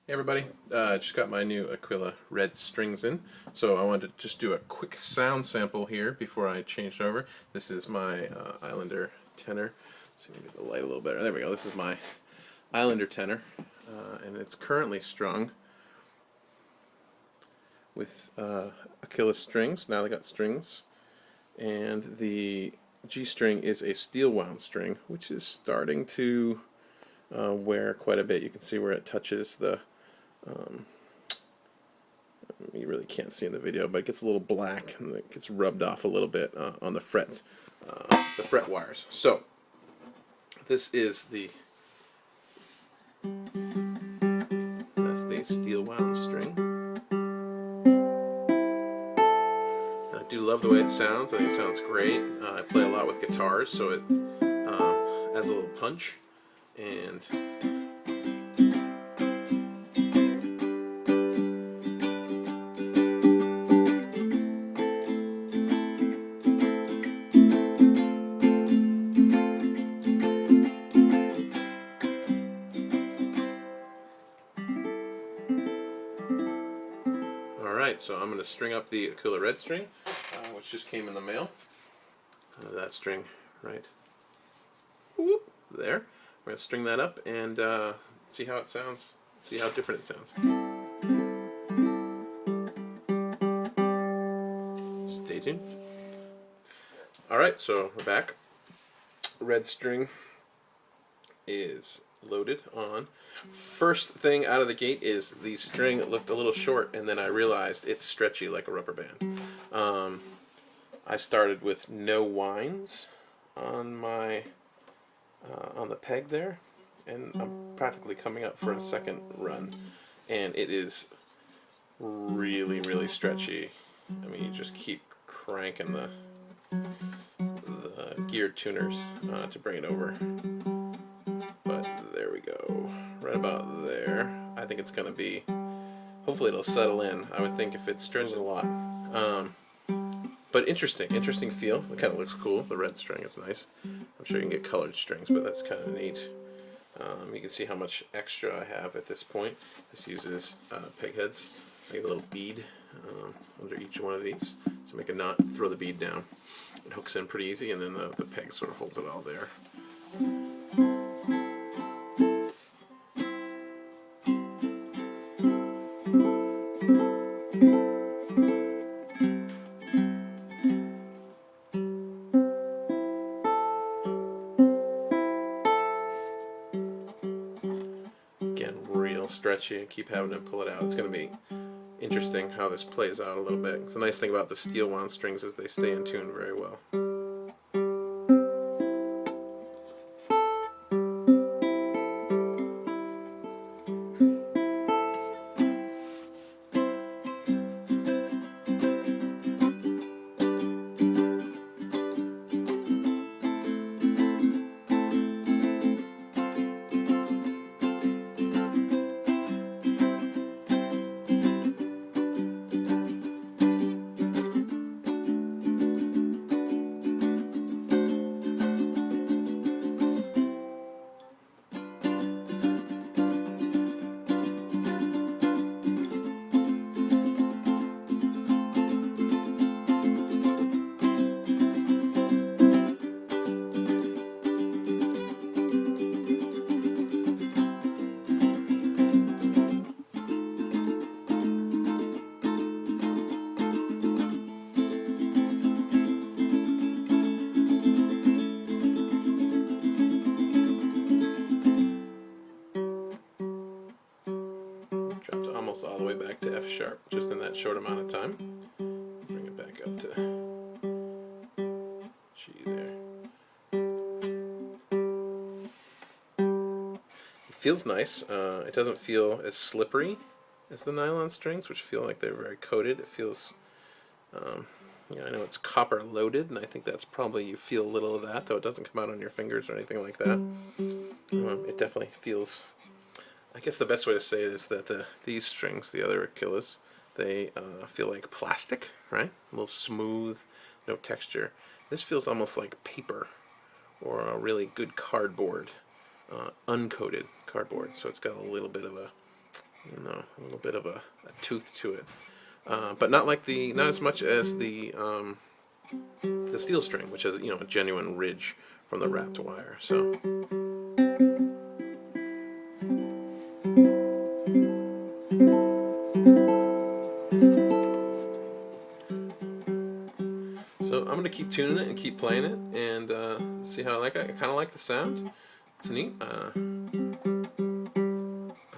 Hey everybody, just got my new Aquila red strings in, so I wanted to just do a quick sound sample here before I change over. This is my Islander Tenor. Let's see if we can get the light a little better. There we go. This is my Islander Tenor, and it's currently strung with Aquila strings. Now they got strings, and the G string is a steel wound string, which is starting to wear quite a bit. You can see where it touches the you really can't see in the video, but it gets a little black and it gets rubbed off a little bit on the fret wires. So this is that's the steel wound string. And I do love the way it sounds. I think it sounds great. I play a lot with guitars, so it has a little punch. And alright, so I'm going to string up the Aquila red string, which just came in the mail. That string right there. We're going to string that up and see how it sounds, see how different it sounds. Stay tuned. Alright, so we're back. Red string is loaded on. First thing out of the gate is the string looked a little short, and then I realized it's stretchy like a rubber band. I started with no winds on my on the peg there, and I'm practically coming up for a second run, and it is really stretchy. I mean, you just keep cranking the geared tuners to bring it over. But there we go, right about there. I think it's gonna be, hopefully it'll settle in. I would think if it stretches a lot. But interesting feel. It kind of looks cool. The red string is nice. I'm sure you can get colored strings, but that's kind of neat. You can see how much extra I have at this point. This uses peg heads. I get a little bead under each one of these. So make a knot, throw the bead down. It hooks in pretty easy, and then the peg sort of holds it all there. Again, real stretchy, and keep having to pull it out. It's going to be interesting how this plays out a little bit. The nice thing about the steel wound strings is they stay in tune very well. Almost all the way back to F sharp, just in that short amount of time. Bring it back up to G there. It feels nice. It doesn't feel as slippery as the nylon strings, which feel like they're very coated. It feels, I know it's copper loaded, and I think that's probably, you feel a little of that, though it doesn't come out on your fingers or anything like that. It definitely feels, I guess the best way to say it is that these strings, the other Aquilas, they feel like plastic, right? A little smooth, no texture. This feels almost like paper or a really good cardboard, uncoated cardboard. So it's got a little bit of a you know, a little bit of a tooth to it, but not as much as the steel string, which has, you know, a genuine ridge from the wrapped wire. So. So I'm going to keep tuning it and keep playing it and see how I like it. I kind of like the sound. It's neat. I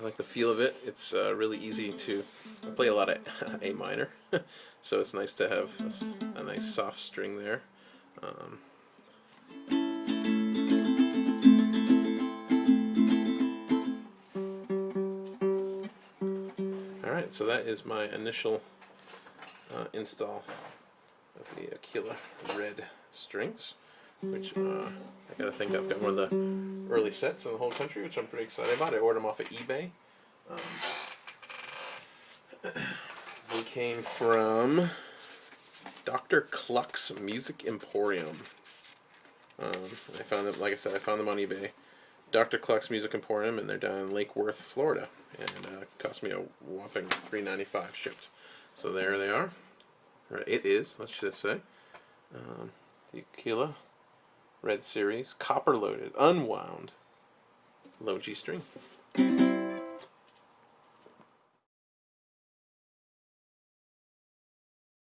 like the feel of it. It's really easy to... I play a lot of A minor, so it's nice to have a nice soft string there. Alright, so that is my initial install of the Aquila red strings, which I gotta think I've got one of the early sets in the whole country, which I'm pretty excited about. I ordered them off of eBay. They came from Dr. Cluck's Music Emporium. I found them, like I said, I found them on eBay. Dr. Cluck's Music Emporium, and they're down in Lake Worth, Florida, and it cost me a whopping $3.95 shipped. So there they are. Or it is, let's just say. The Aquila Red Series, copper loaded, unwound, low G string.